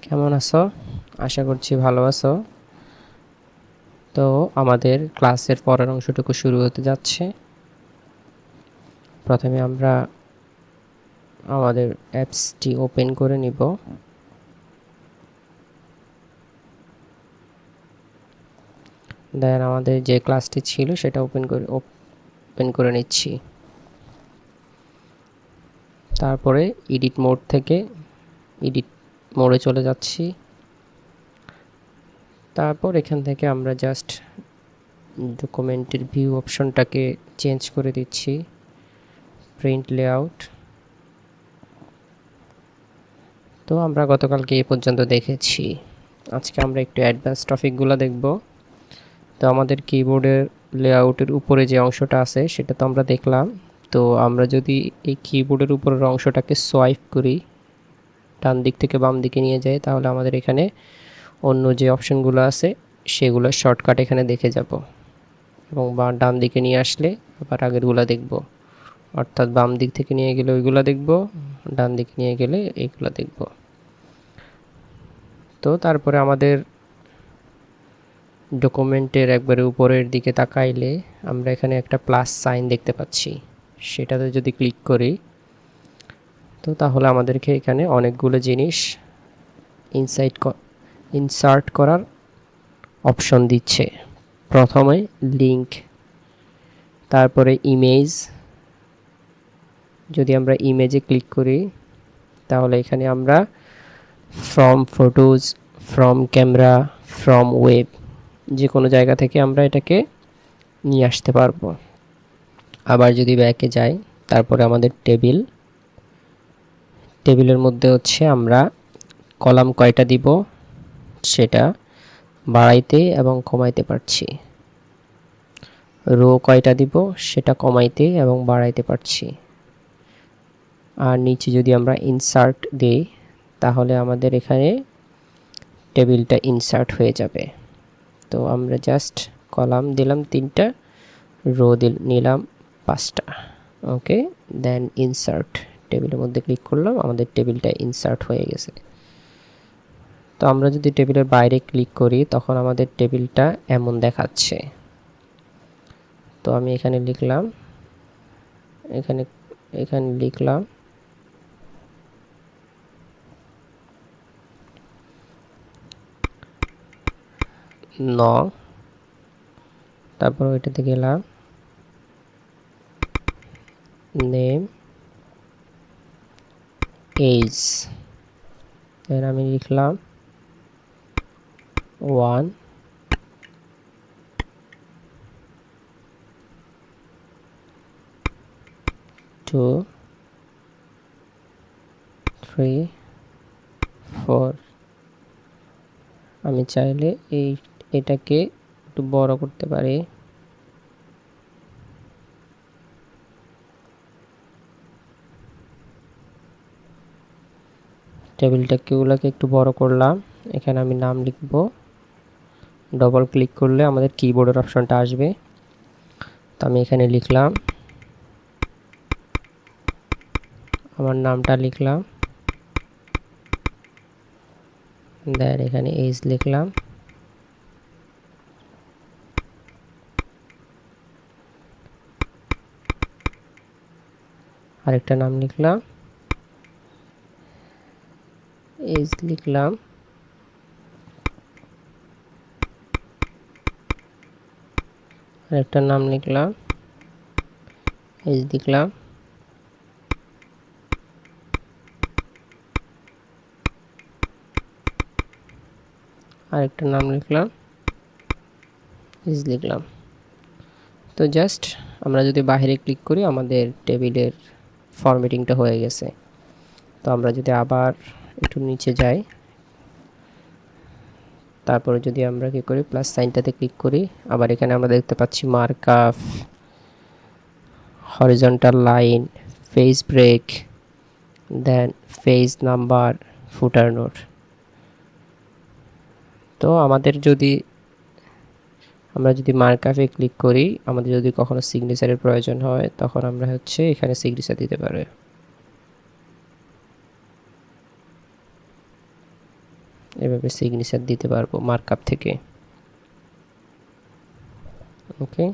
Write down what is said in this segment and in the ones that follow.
কেমন আছো? আশা করছি ভালো আছো। তো আমাদের ক্লাসের পরের অংশটুকু শুরু হতে যাচ্ছে। প্রথমে আমরা আমাদের অ্যাপসটি ওপেন করে নিব। দেন আমাদের যে ক্লাসটি ছিল সেটা ওপেন করে নিচ্ছি। তারপরে এডিট মোড থেকে এডিট মোডে চলে যাচ্ছি। তারপর এখান থেকে আমরা জাস্ট ডকুমেন্টের ভিউ অপশনটাকে চেঞ্জ করে দিচ্ছি, প্রিন্ট লেআউট। তো আমরা গতকালকে এই পর্যন্ত দেখেছি। আজকে আমরা একটু অ্যাডভান্স টপিকগুলো দেখব। তো আমাদের কিবোর্ডের লেআউটের উপরে যে অংশটা আছে সেটা তো আমরা দেখলাম। তো আমরা যদি এই কিবোর্ডের উপরের অংশটাকে সোয়াইপ করি, ডান দিক থেকে বাম দিকে নিয়ে যাই, তাহলে আমাদের এখানে অন্য যে অপশনগুলো আছে সেগুলোর শর্টকাট এখানে দেখে যাব, এবং ডান দিকে নিয়ে আসলে আবার আগেরগুলো দেখব। অর্থাৎ বাম দিক থেকে নিয়ে গেলে ওইগুলো দেখব, ডান দিকে নিয়ে গেলে এইগুলো দেখব। তো তারপরে আমাদের ডকুমেন্টের একবারে উপরের দিকে তাকাইলে আমরা এখানে একটা প্লাস সাইন দেখতে পাচ্ছি। সেটাতে যদি ক্লিক করি তো তাহলে আমাদেরকে এখানে অনেকগুলো জিনিস ইনসার্ট করার অপশন দিচ্ছে। প্রথমে লিংক, তারপরে ইমেজ। যদি আমরা ইমেজে ক্লিক করি তাহলে এখানে আমরা from photos, from camera, from web, যে কোনো জায়গা থেকে আমরা এটাকে নিয়ে আসতে পারবো। আবার যদি ব্যাকে যাই, তারপরে আমাদের টেবিলের মধ্যে হচ্ছে আমরা কলাম কয়টা দিব সেটা বাড়াইতে এবং কমাইতে পারছি, রো কয়টা দিব সেটা কমাইতে এবং বাড়াইতে পারছি। আর নিচে যদি আমরা ইনসার্ট দিই তাহলে আমাদের এখানে টেবিলটা ইনসার্ট হয়ে যাবে। তো আমরা জাস্ট কলাম দিলাম 3টা, রো নিলাম 5টা। ওকে, দেন ইনসার্ট, টেবিলের মধ্যে ক্লিক করলাম, আমাদের টেবিলটা ইনসার্ট হয়ে গেছে। তো আমরা যদি টেবিলের বাইরে ক্লিক করি তখন আমাদের টেবিলটা এমন দেখাচ্ছে। তো আমি এখানে লিখলাম, এখানে এখানে লিখলাম ন, তারপর ওইটাতে গেলাম নেম এজ, দেন আমি লিখলাম 1 2 3 4। আমি চাইলে এটাকে একটু বড় করতে পারি। টেবিলটাকে একটু বড় করলাম। এখানে আমি নাম লিখব, ডবল ক্লিক করলে আমাদের কিবোর্ডের অপশনটা আসবে। তো আমি এখানে লিখলাম, আমার নামটা লিখলাম, দেন এখানে এজ লিখলাম, আরেকটা নাম লিখলাম, এজ লিখলাম, আরেকটা নাম লিখলাম, এজ লিখলাম, আরেকটা নাম লিখলাম, এজ লিখলাম। তো জাস্ট আমরা যদি বাইরে ক্লিক করি আমাদের টেবিলের ফরম্যাটিংটা হয়ে গেছে। তো আমরা যদি আবার একটু নিচে যাই, তারপরে যদি আমরা কি করি প্লাস সাইনটাতে ক্লিক করি, আবার এখানে আমরা দেখতে পাচ্ছি markup, horizontal line, page break, then page number, footer note. তো আমরা যদি মার্কআপে ক্লিক করি, আমাদের যদি কখনো সিগনেচারের প্রয়োজন হয় তখন আমরা হচ্ছে এখানে সিগনেচার দিতে পারি। এভাবে সিগনেচার দিতে পারবো মার্কআপ থেকে। ওকে,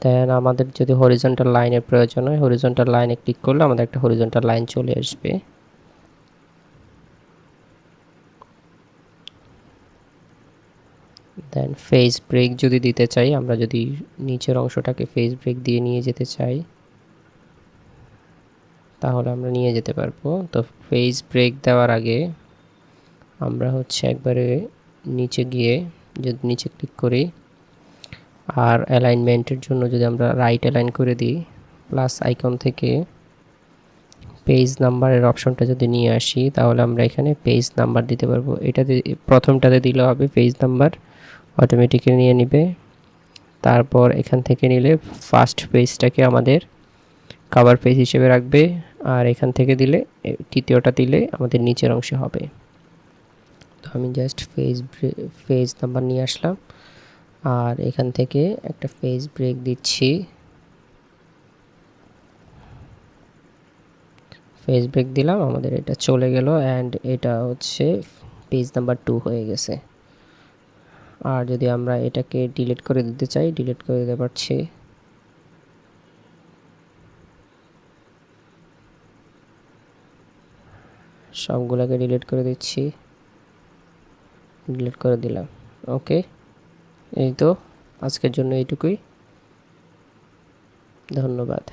দেন আমাদের যদি হরিজন্টাল লাইনের প্রয়োজন হয়, হরিজন্টাল লাইনে ক্লিক করলে আমাদের একটা হরিজন্টাল লাইন চলে আসবে। দেন ফেস ব্রেক যদি দিতে চাই, আমরা যদি নিচের অংশটাকে ফেস ব্রেক দিয়ে নিয়ে যেতে চাই তাহলে আমরা নিয়ে যেতে পারবো। তো ফেস ব্রেক দেওয়ার আগে আমরা হচ্ছে একবারে নিচে গিয়ে যদি নিচে ক্লিক করি, আর অ্যালাইনমেন্টের জন্য যদি আমরা রাইট অ্যালাইন করে দিই, প্লাস আইকন থেকে পেজ নাম্বারের অপশনটা যদি নিয়ে আসি তাহলে আমরা এখানে পেজ নাম্বার দিতে পারবো। এটাতে প্রথমটাতে দিলে হবে পেজ নাম্বার, অটোমেটিক্যালি নিয়ে নেবে। তারপর এখান থেকে নিলে ফার্স্ট পেজটাকে আমাদের কভার পেজ হিসেবে রাখবে, আর এখান থেকে দিলে তৃতীয়টা দিলে আমাদের নিচের অংশে হবে। তো আমি জাস্ট পেজ নাম্বার নিয়ে আসলাম, আর এখান থেকে একটা পেজ ব্রেক দিচ্ছি। পেজ ব্রেক দিলাম, আমাদের এটা চলে গেল অ্যান্ড এটা হচ্ছে পেজ নাম্বার 2 হয়ে গেছে। আর যদি আমরা এটাকে ডিলিট করে দিতে চাই, ডিলিট করে দিতে পারছি। সবগুলোকে ডিলিট করে দিচ্ছি, ডিলিট করে দিলাম। ওকে, এই তো আজকের জন্য এইটুকুই, ধন্যবাদ।